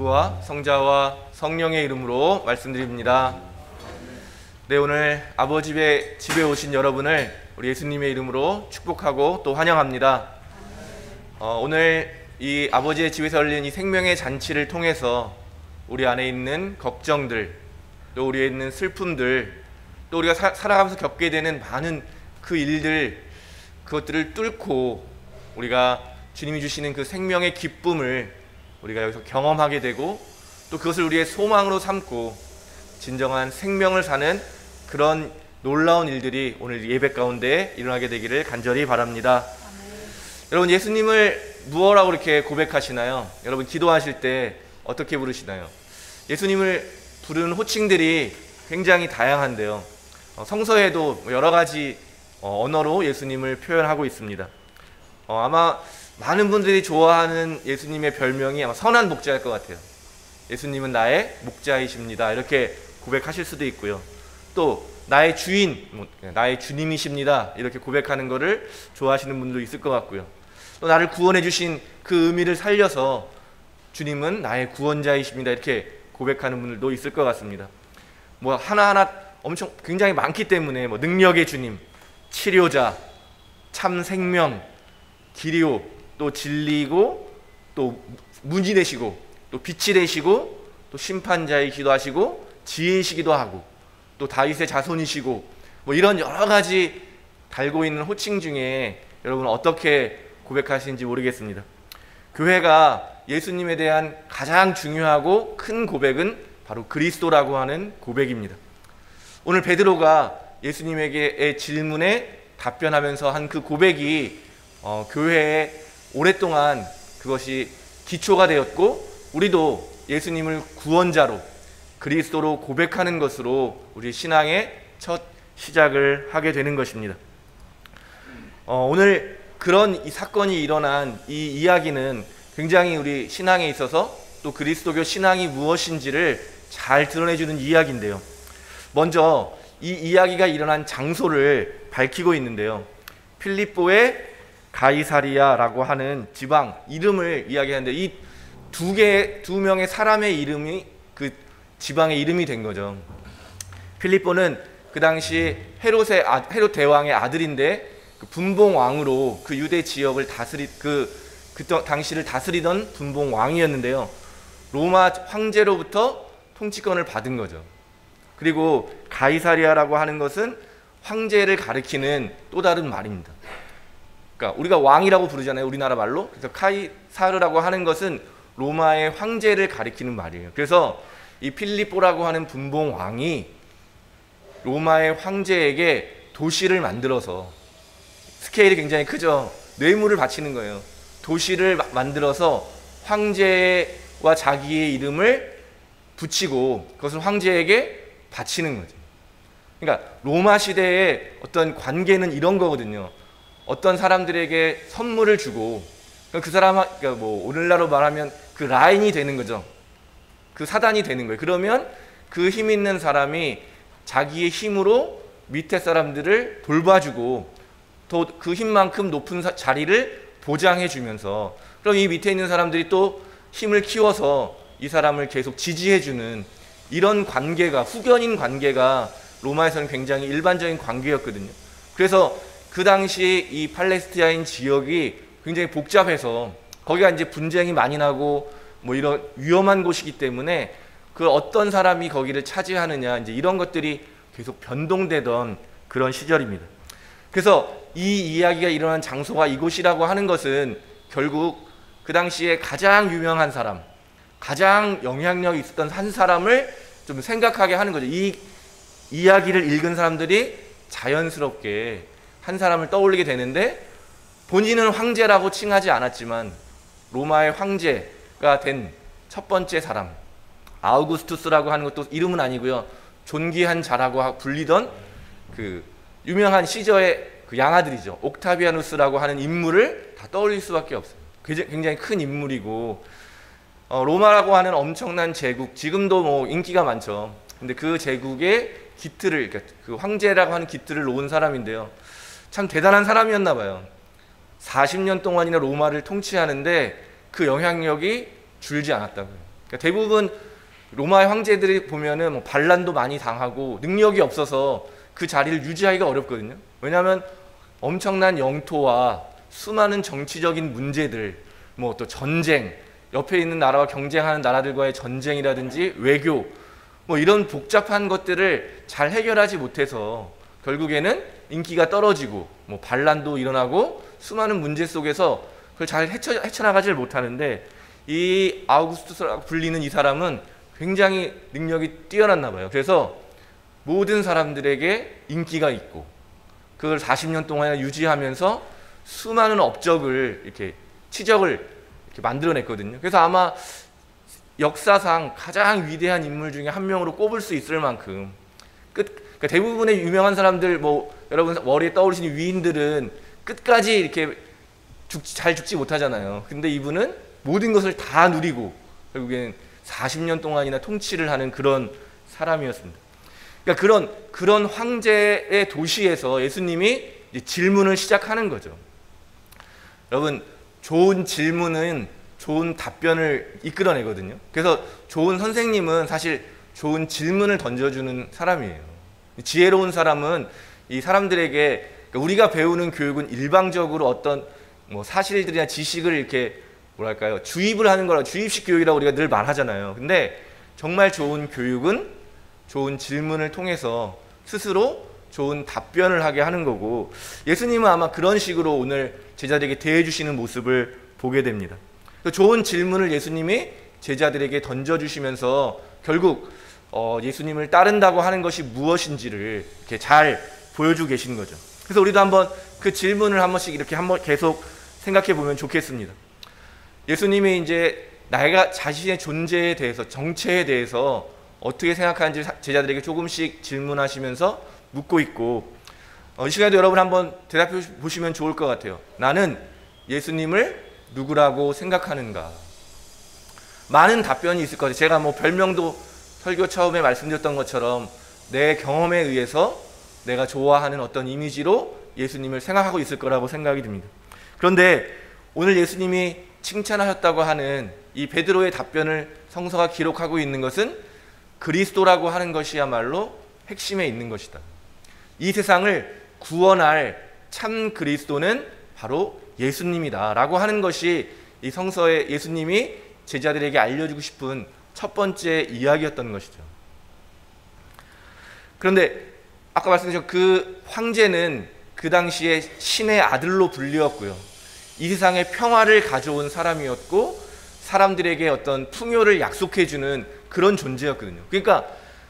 성부와 성자와 성령의 이름으로 말씀드립니다. 네, 오늘 아버지 집에 오신 여러분을 우리 예수님의 이름으로 축복하고 또 환영합니다. 오늘 이 아버지의 집에서 열린 이 생명의 잔치를 통해서 우리 안에 있는 걱정들, 또 우리에 있는 슬픔들, 또 우리가 살아가면서 겪게 되는 많은 그 일들, 그것들을 뚫고 우리가 주님이 주시는 그 생명의 기쁨을 우리가 여기서 경험하게 되고, 또 그것을 우리의 소망으로 삼고 진정한 생명을 사는 그런 놀라운 일들이 오늘 예배 가운데 일어나게 되기를 간절히 바랍니다. 여러분, 예수님을 무엇라고 이렇게 고백하시나요? 여러분, 기도하실 때 어떻게 부르시나요? 예수님을 부르는 호칭들이 굉장히 다양한데요, 성서에도 여러 가지 언어로 예수님을 표현하고 있습니다. 아마 많은 분들이 좋아하는 예수님의 별명이 아마 선한 목자일 것 같아요. 예수님은 나의 목자이십니다, 이렇게 고백하실 수도 있고요. 또 나의 주인, 나의 주님이십니다, 이렇게 고백하는 것을 좋아하시는 분도 있을 것 같고요. 또 나를 구원해 주신 그 의미를 살려서 주님은 나의 구원자이십니다, 이렇게 고백하는 분들도 있을 것 같습니다. 하나하나 엄청 굉장히 많기 때문에 능력의 주님, 치료자, 참 생명, 길이요, 또 진리고, 또 문이 되시고, 또 빛이 되시고, 또 심판자이기도 하시고, 지혜이시기도 하고, 또 다윗의 자손이시고, 이런 여러 가지 달고 있는 호칭 중에 여러분 어떻게 고백하시는지 모르겠습니다. 교회가 예수님에 대한 가장 중요하고 큰 고백은 바로 그리스도라고 하는 고백입니다. 오늘 베드로가 예수님에게의 질문에 답변하면서 한 그 고백이 교회에 오랫동안 그것이 기초가 되었고, 우리도 예수님을 구원자로 그리스도로 고백하는 것으로 우리 신앙의 첫 시작을 하게 되는 것입니다. 오늘 그런 이 사건이 일어난 이 이야기는 굉장히 우리 신앙에 있어서 또 그리스도교 신앙이 무엇인지를 잘 드러내주는 이야기인데요, 먼저 이 이야기가 일어난 장소를 밝히고 있는데요, 필립보의 가이사리아라고 하는 지방 이름을 이야기하는데, 이 두 명의 사람의 이름이 그 지방의 이름이 된 거죠. 필립보는 그 당시 헤롯 대왕의 아들인데, 그 분봉 왕으로 그 유대 지역을 그 당시를 다스리던 분봉 왕이었는데요, 로마 황제로부터 통치권을 받은 거죠. 그리고 가이사리아라고 하는 것은 황제를 가리키는 또 다른 말입니다. 그러니까 우리가 왕이라고 부르잖아요, 우리나라 말로. 그래서 카이사르라고 하는 것은 로마의 황제를 가리키는 말이에요. 그래서 이 필립보라고 하는 분봉 왕이 로마의 황제에게 도시를 만들어서, 스케일이 굉장히 크죠, 뇌물을 바치는 거예요. 도시를 만들어서 황제와 자기의 이름을 붙이고 그것을 황제에게 바치는 거죠. 그러니까 로마 시대의 어떤 관계는 이런 거거든요. 어떤 사람들에게 선물을 주고 그 사람, 그러니까 오늘날로 말하면 그 라인이 되는 거죠. 그 사단이 되는 거예요. 그러면 그 힘 있는 사람이 자기의 힘으로 밑에 사람들을 돌봐주고 또 그 힘만큼 높은 자리를 보장해 주면서, 그럼 이 밑에 있는 사람들이 또 힘을 키워서 이 사람을 계속 지지해 주는 이런 관계가, 후견인 관계가 로마에서는 굉장히 일반적인 관계였거든요. 그래서 그 당시 이 팔레스타인 지역이 굉장히 복잡해서 거기가 이제 분쟁이 많이 나고 이런 위험한 곳이기 때문에 그 어떤 사람이 거기를 차지하느냐, 이제 이런 것들이 계속 변동되던 그런 시절입니다. 그래서 이 이야기가 일어난 장소가 이곳이라고 하는 것은 결국 그 당시에 가장 유명한 사람, 가장 영향력이 있었던 한 사람을 좀 생각하게 하는 거죠. 이 이야기를 읽은 사람들이 자연스럽게 한 사람을 떠올리게 되는데, 본인은 황제라고 칭하지 않았지만 로마의 황제가 된 첫 번째 사람, 아우구스투스라고 하는 것도 이름은 아니고요, 존귀한 자라고 불리던 그 유명한 시저의 그 양아들이죠. 옥타비아누스라고 하는 인물을 다 떠올릴 수밖에 없어요. 굉장히 큰 인물이고, 로마라고 하는 엄청난 제국, 지금도 인기가 많죠. 근데 그 제국의 기틀을, 그러니까 그 황제라고 하는 기틀을 놓은 사람인데요, 참 대단한 사람이었나 봐요. 40년 동안이나 로마를 통치하는데 그 영향력이 줄지 않았다고요. 그러니까 대부분 로마의 황제들이 보면은 뭐 반란도 많이 당하고 능력이 없어서 그 자리를 유지하기가 어렵거든요. 왜냐하면 엄청난 영토와 수많은 정치적인 문제들, 뭐 또 전쟁, 옆에 있는 나라와 경쟁하는 나라들과의 전쟁이라든지 외교, 뭐 이런 복잡한 것들을 잘 해결하지 못해서 결국에는 인기가 떨어지고 뭐 반란도 일어나고 수많은 문제 속에서 그걸 잘 헤쳐나가질 못하는데, 이 아우구스투스라고 불리는 이 사람은 굉장히 능력이 뛰어났나 봐요. 그래서 모든 사람들에게 인기가 있고 그걸 40년 동안 유지하면서 수많은 업적을 이렇게 치적을 이렇게 만들어냈거든요. 그래서 아마 역사상 가장 위대한 인물 중에 한 명으로 꼽을 수 있을 만큼 그러니까 대부분의 유명한 사람들, 뭐 여러분 머리에 떠오르시는 위인들은 끝까지 이렇게 잘 죽지 못하잖아요. 근데 이분은 모든 것을 다 누리고 결국에는 40년 동안이나 통치를 하는 그런 사람이었습니다. 그러니까 그런 황제의 도시에서 예수님이 이제 질문을 시작하는 거죠. 여러분, 좋은 질문은 좋은 답변을 이끌어내거든요. 그래서 좋은 선생님은 사실 좋은 질문을 던져주는 사람이에요. 지혜로운 사람은 이 사람들에게, 그러니까 우리가 배우는 교육은 일방적으로 어떤 뭐 사실들이나 지식을 이렇게 뭐랄까요, 주입을 하는 거라 주입식 교육이라고 우리가 늘 말하잖아요. 근데 정말 좋은 교육은 좋은 질문을 통해서 스스로 좋은 답변을 하게 하는 거고, 예수님은 아마 그런 식으로 오늘 제자들에게 대해 주시는 모습을 보게 됩니다. 좋은 질문을 예수님이 제자들에게 던져주시면서 결국 예수님을 따른다고 하는 것이 무엇인지를 이렇게 잘 보여주고 계시는 거죠. 그래서 우리도 한번 그 질문을 한 번씩 이렇게 한번 계속 생각해 보면 좋겠습니다. 예수님이 이제 나가 자신의 존재에 대해서, 정체에 대해서 어떻게 생각하는지 제자들에게 조금씩 질문하시면서 묻고 있고, 이 시간에도 여러분 한번 대답해 보시면 좋을 것 같아요. 나는 예수님을 누구라고 생각하는가? 많은 답변이 있을 것 같아요. 제가 뭐 별명도 설교 처음에 말씀드렸던 것처럼 내 경험에 의해서 내가 좋아하는 어떤 이미지로 예수님을 생각하고 있을 거라고 생각이 듭니다. 그런데 오늘 예수님이 칭찬하셨다고 하는 이 베드로의 답변을 성서가 기록하고 있는 것은 그리스도라고 하는 것이야말로 핵심에 있는 것이다. 이 세상을 구원할 참 그리스도는 바로 예수님이다 라고 하는 것이 이 성서에 예수님이 제자들에게 알려주고 싶은 첫 번째 이야기였던 것이죠. 그런데 아까 말씀드린 그 황제는 그 당시에 신의 아들로 불리웠고요, 이 세상에 평화를 가져온 사람이었고 사람들에게 어떤 풍요를 약속해주는 그런 존재였거든요. 그러니까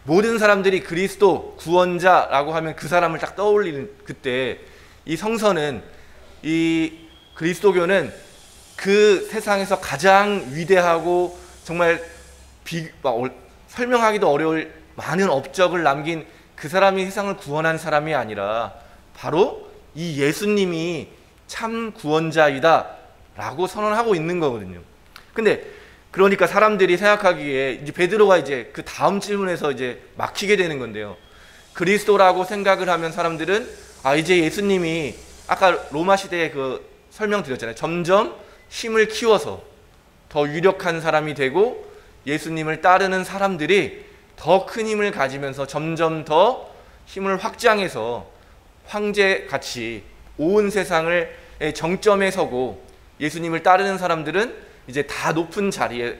모든 사람들이 그리스도 구원자라고 하면 그 사람을 딱 떠올리는, 그때 이 성서는, 이 그리스도교는 그 세상에서 가장 위대하고 정말 설명하기도 어려울 많은 업적을 남긴 그 사람이 세상을 구원한 사람이 아니라 바로 이 예수님이 참 구원자이다 라고 선언하고 있는 거거든요. 근데 그러니까 사람들이 생각하기에 이제 베드로가 이제 그 다음 질문에서 이제 막히게 되는 건데요. 그리스도라고 생각을 하면 사람들은 이제 예수님이 아까 로마 시대에 그 설명드렸잖아요. 점점 힘을 키워서 더 유력한 사람이 되고 예수님을 따르는 사람들이 더 큰 힘을 가지면서 점점 더 힘을 확장해서 황제같이 온 세상을 정점에 서고 예수님을 따르는 사람들은 이제 다 높은 자리에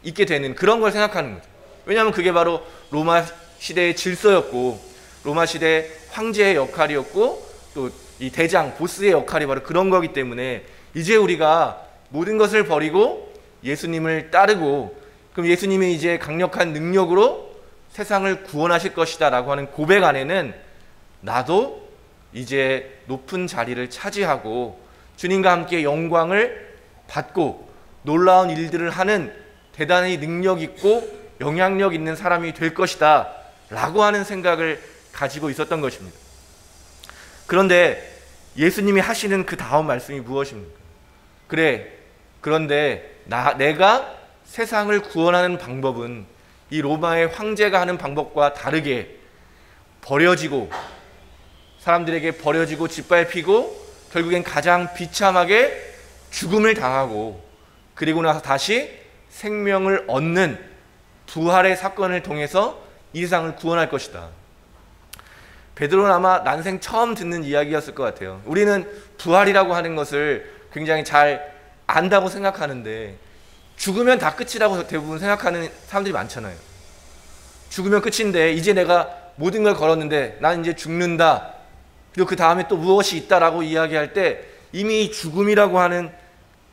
있게 되는 그런 걸 생각하는 거죠. 왜냐하면 그게 바로 로마 시대의 질서였고 로마 시대의 황제의 역할이었고 또 이 대장, 보스의 역할이 바로 그런 거기 때문에 이제 우리가 모든 것을 버리고 예수님을 따르고 그럼 예수님이 이제 강력한 능력으로 세상을 구원하실 것이다 라고 하는 고백 안에는 나도 이제 높은 자리를 차지하고 주님과 함께 영광을 받고 놀라운 일들을 하는 대단히 능력 있고 영향력 있는 사람이 될 것이다 라고 하는 생각을 가지고 있었던 것입니다. 그런데 예수님이 하시는 그 다음 말씀이 무엇입니까? 그런데 내가 세상을 구원하는 방법은 이 로마의 황제가 하는 방법과 다르게 버려지고 사람들에게 버려지고 짓밟히고 결국엔 가장 비참하게 죽음을 당하고 그리고 나서 다시 생명을 얻는 부활의 사건을 통해서 이 세상을 구원할 것이다. 베드로는 아마 난생 처음 듣는 이야기였을 것 같아요. 우리는 부활이라고 하는 것을 굉장히 잘 안다고 생각하는데 죽으면 다 끝이라고 대부분 생각하는 사람들이 많잖아요. 죽으면 끝인데 이제 내가 모든 걸 걸었는데 난 이제 죽는다. 그리고 그 다음에 또 무엇이 있다라고 이야기할 때 이미 죽음이라고 하는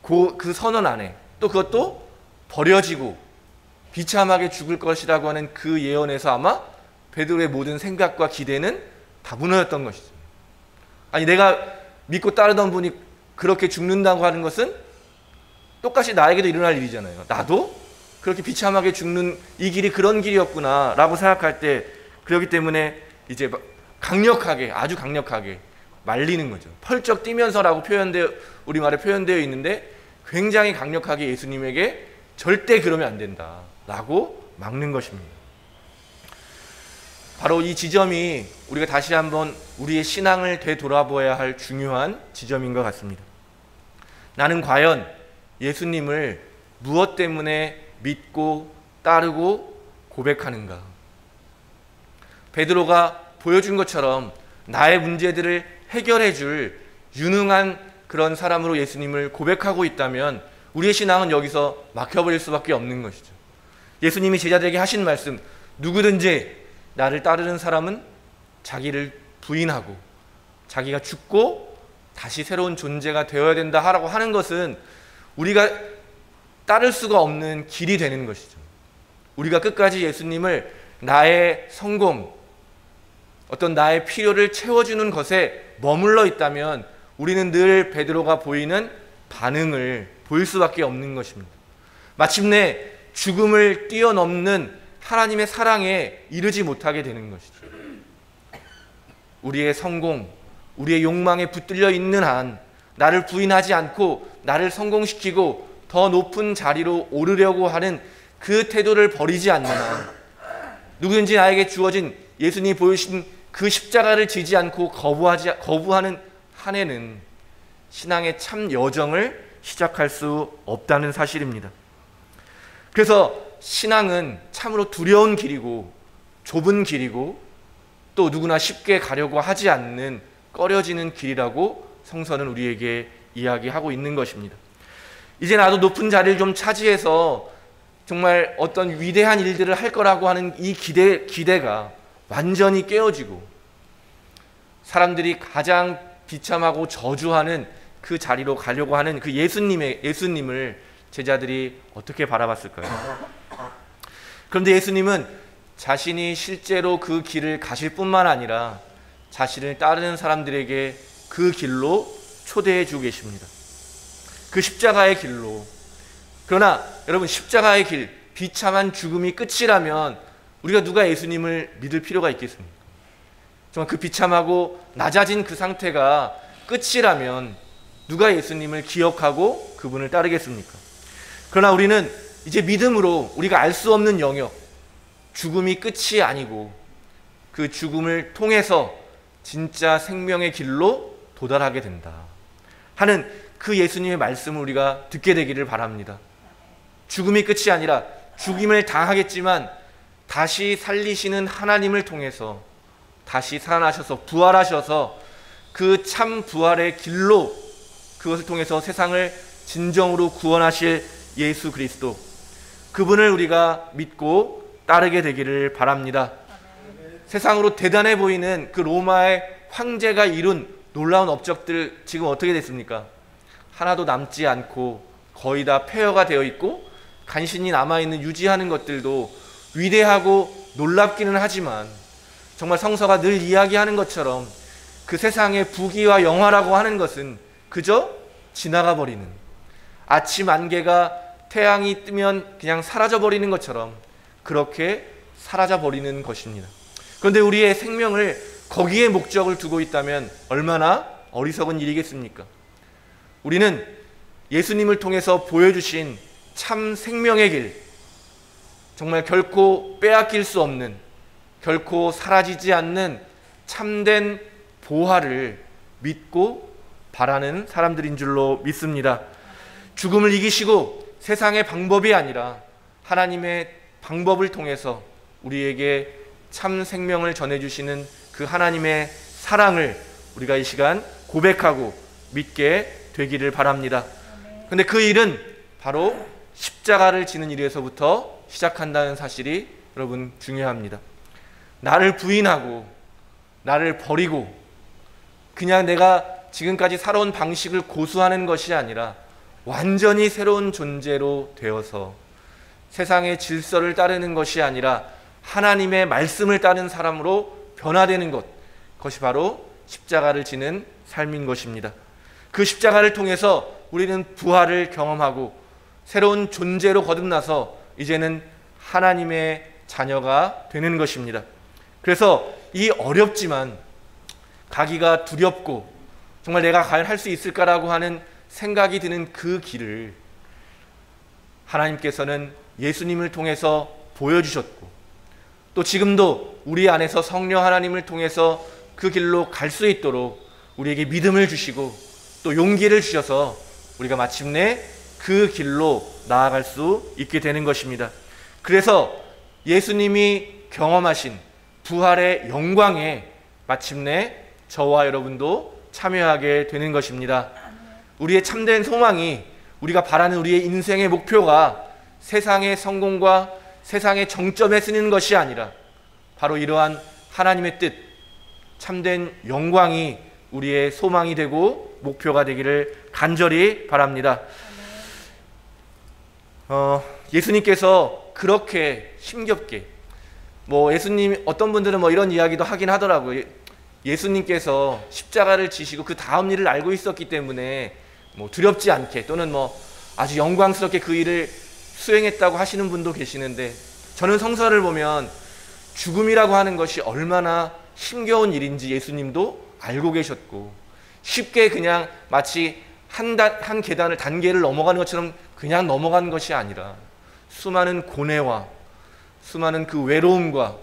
그 선언 안에 또 그것도 버려지고 비참하게 죽을 것이라고 하는 그 예언에서 아마 베드로의 모든 생각과 기대는 다 무너졌던 것이죠. 아니 내가 믿고 따르던 분이 그렇게 죽는다고 하는 것은 똑같이 나에게도 일어날 일이잖아요. 나도 그렇게 비참하게 죽는 이 길이 그런 길이었구나 라고 생각할 때 그렇기 때문에 이제 강력하게 아주 강력하게 말리는 거죠. 펄쩍 뛰면서라고 우리말에 표현되어 있는데 굉장히 강력하게 예수님에게 절대 그러면 안 된다 라고 막는 것입니다. 바로 이 지점이 우리가 다시 한번 우리의 신앙을 되돌아보아야 할 중요한 지점인 것 같습니다. 나는 과연 예수님을 무엇 때문에 믿고 따르고 고백하는가? 베드로가 보여준 것처럼 나의 문제들을 해결해 줄 유능한 그런 사람으로 예수님을 고백하고 있다면 우리의 신앙은 여기서 막혀버릴 수밖에 없는 것이죠. 예수님이 제자들에게 하신 말씀, 누구든지 나를 따르는 사람은 자기를 부인하고 자기가 죽고 다시 새로운 존재가 되어야 된다 하라고 하는 것은 우리가 따를 수가 없는 길이 되는 것이죠. 우리가 끝까지 예수님을 나의 성공, 어떤 나의 필요를 채워주는 것에 머물러 있다면 우리는 늘 베드로가 보이는 반응을 보일 수밖에 없는 것입니다. 마침내 죽음을 뛰어넘는 하나님의 사랑에 이르지 못하게 되는 것이죠. 우리의 성공, 우리의 욕망에 붙들려 있는 한 나를 부인하지 않고 나를 성공시키고 더 높은 자리로 오르려고 하는 그 태도를 버리지 않는 한, 누구든지 나에게 주어진 예수님이 보여주신 그 십자가를 지지 않고 거부하는 한 해는 신앙의 참 여정을 시작할 수 없다는 사실입니다. 그래서 신앙은 참으로 두려운 길이고 좁은 길이고 또 누구나 쉽게 가려고 하지 않는 꺼려지는 길이라고 성서는 우리에게 이야기하고 있는 것입니다. 이제 나도 높은 자리를 좀 차지해서 정말 어떤 위대한 일들을 할 거라고 하는 이 기대가 완전히 깨어지고 사람들이 가장 비참하고 저주하는 그 자리로 가려고 하는 그 예수님을 제자들이 어떻게 바라봤을까요? 그런데 예수님은 자신이 실제로 그 길을 가실 뿐만 아니라 자신을 따르는 사람들에게 그 길로 초대해 주고 계십니다. 그 십자가의 길로. 그러나 여러분, 십자가의 길, 비참한 죽음이 끝이라면 우리가 누가 예수님을 믿을 필요가 있겠습니까? 정말 그 비참하고 낮아진 그 상태가 끝이라면 누가 예수님을 기억하고 그분을 따르겠습니까? 그러나 우리는 이제 믿음으로 우리가 알 수 없는 영역, 죽음이 끝이 아니고 그 죽음을 통해서 진짜 생명의 길로 도달하게 된다 하는 그 예수님의 말씀을 우리가 듣게 되기를 바랍니다. 죽음이 끝이 아니라 죽임을 당하겠지만 다시 살리시는 하나님을 통해서 다시 살아나셔서 부활하셔서 그 참 부활의 길로 그것을 통해서 세상을 진정으로 구원하실 예수 그리스도, 그분을 우리가 믿고 따르게 되기를 바랍니다. 세상으로 대단해 보이는 그 로마의 황제가 이룬 놀라운 업적들 지금 어떻게 됐습니까? 하나도 남지 않고 거의 다 폐허가 되어 있고 간신히 남아있는 유지하는 것들도 위대하고 놀랍기는 하지만 정말 성서가 늘 이야기하는 것처럼 그 세상의 부귀와 영화라고 하는 것은 그저 지나가 버리는, 아침 안개가 태양이 뜨면 그냥 사라져 버리는 것처럼 그렇게 사라져 버리는 것입니다. 그런데 우리의 생명을 거기에 목적을 두고 있다면 얼마나 어리석은 일이겠습니까? 우리는 예수님을 통해서 보여주신 참 생명의 길, 정말 결코 빼앗길 수 없는, 결코 사라지지 않는 참된 보화를 믿고 바라는 사람들인 줄로 믿습니다. 죽음을 이기시고 세상의 방법이 아니라 하나님의 방법을 통해서 우리에게 참 생명을 전해주시는 그 하나님의 사랑을 우리가 이 시간 고백하고 믿게 되기를 바랍니다. 근데 그 일은 바로 십자가를 지는 일에서부터 시작한다는 사실이 여러분 중요합니다. 나를 부인하고 나를 버리고 그냥 내가 지금까지 살아온 방식을 고수하는 것이 아니라 완전히 새로운 존재로 되어서 세상의 질서를 따르는 것이 아니라 하나님의 말씀을 따르는 사람으로 변화되는 것, 그것이 바로 십자가를 지는 삶인 것입니다. 그 십자가를 통해서 우리는 부활을 경험하고 새로운 존재로 거듭나서 이제는 하나님의 자녀가 되는 것입니다. 그래서 이 어렵지만 가기가 두렵고 정말 내가 과연 할 수 있을까라고 하는 생각이 드는 그 길을 하나님께서는 예수님을 통해서 보여주셨고 또 지금도 우리 안에서 성령 하나님을 통해서 그 길로 갈 수 있도록 우리에게 믿음을 주시고 또 용기를 주셔서 우리가 마침내 그 길로 나아갈 수 있게 되는 것입니다. 그래서 예수님이 경험하신 부활의 영광에 마침내 저와 여러분도 참여하게 되는 것입니다. 우리의 참된 소망이 우리가 바라는 우리의 인생의 목표가 세상의 성공과 세상의 정점에 쓰는 것이 아니라 바로 이러한 하나님의 뜻, 참된 영광이 우리의 소망이 되고 목표가 되기를 간절히 바랍니다. 예수님께서 그렇게 힘겹게 예수님 어떤 분들은 이런 이야기도 하긴 하더라고요. 예수님께서 십자가를 지시고 그 다음 일을 알고 있었기 때문에 두렵지 않게 또는 아주 영광스럽게 그 일을 수행했다고 하시는 분도 계시는데 저는 성서를 보면 죽음이라고 하는 것이 얼마나 힘겨운 일인지 예수님도 알고 계셨고 쉽게 그냥 마치 한 계단을 단계를 넘어가는 것처럼 그냥 넘어간 것이 아니라 수많은 고뇌와 수많은 그 외로움과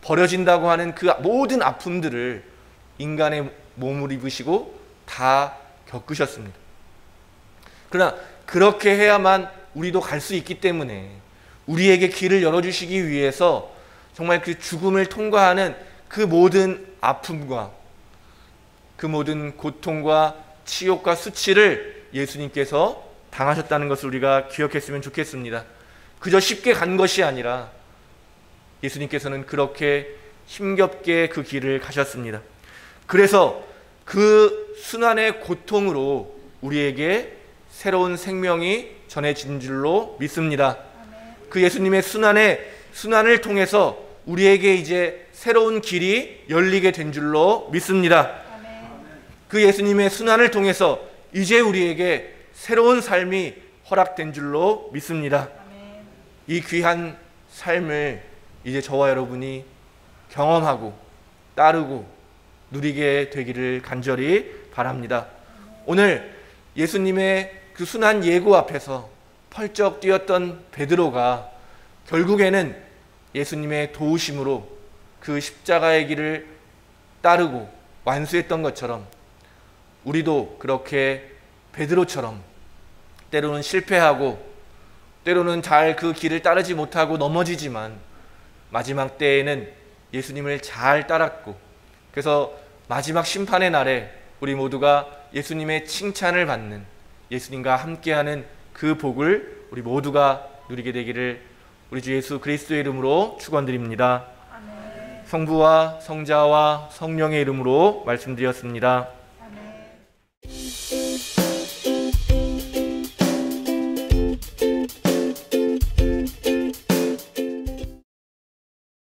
버려진다고 하는 그 모든 아픔들을 인간의 몸을 입으시고 다 겪으셨습니다. 그러나 그렇게 해야만 우리도 갈 수 있기 때문에 우리에게 길을 열어주시기 위해서 정말 그 죽음을 통과하는 그 모든 아픔과 그 모든 고통과 치욕과 수치를 예수님께서 당하셨다는 것을 우리가 기억했으면 좋겠습니다. 그저 쉽게 간 것이 아니라 예수님께서는 그렇게 힘겹게 그 길을 가셨습니다. 그래서 그 순환의 고통으로 우리에게 새로운 생명이 전해진 줄로 믿습니다. 그 예수님의 순환을 통해서 우리에게 이제 새로운 길이 열리게 된 줄로 믿습니다. 그 예수님의 순환을 통해서 이제 우리에게 새로운 삶이 허락된 줄로 믿습니다. 이 귀한 삶을 이제 저와 여러분이 경험하고 따르고 누리게 되기를 간절히 바랍니다. 오늘 예수님의 그 순한 예고 앞에서 펄쩍 뛰었던 베드로가 결국에는 예수님의 도우심으로 그 십자가의 길을 따르고 완수했던 것처럼 우리도 그렇게 베드로처럼 때로는 실패하고 때로는 잘 그 길을 따르지 못하고 넘어지지만 마지막 때에는 예수님을 잘 따랐고 그래서 마지막 심판의 날에 우리 모두가 예수님의 칭찬을 받는 예수님과 함께하는 그 복을 우리 모두가 누리게 되기를 우리 주 예수 그리스도의 이름으로 축원드립니다. 성부와 성자와 성령의 이름으로 말씀드렸습니다.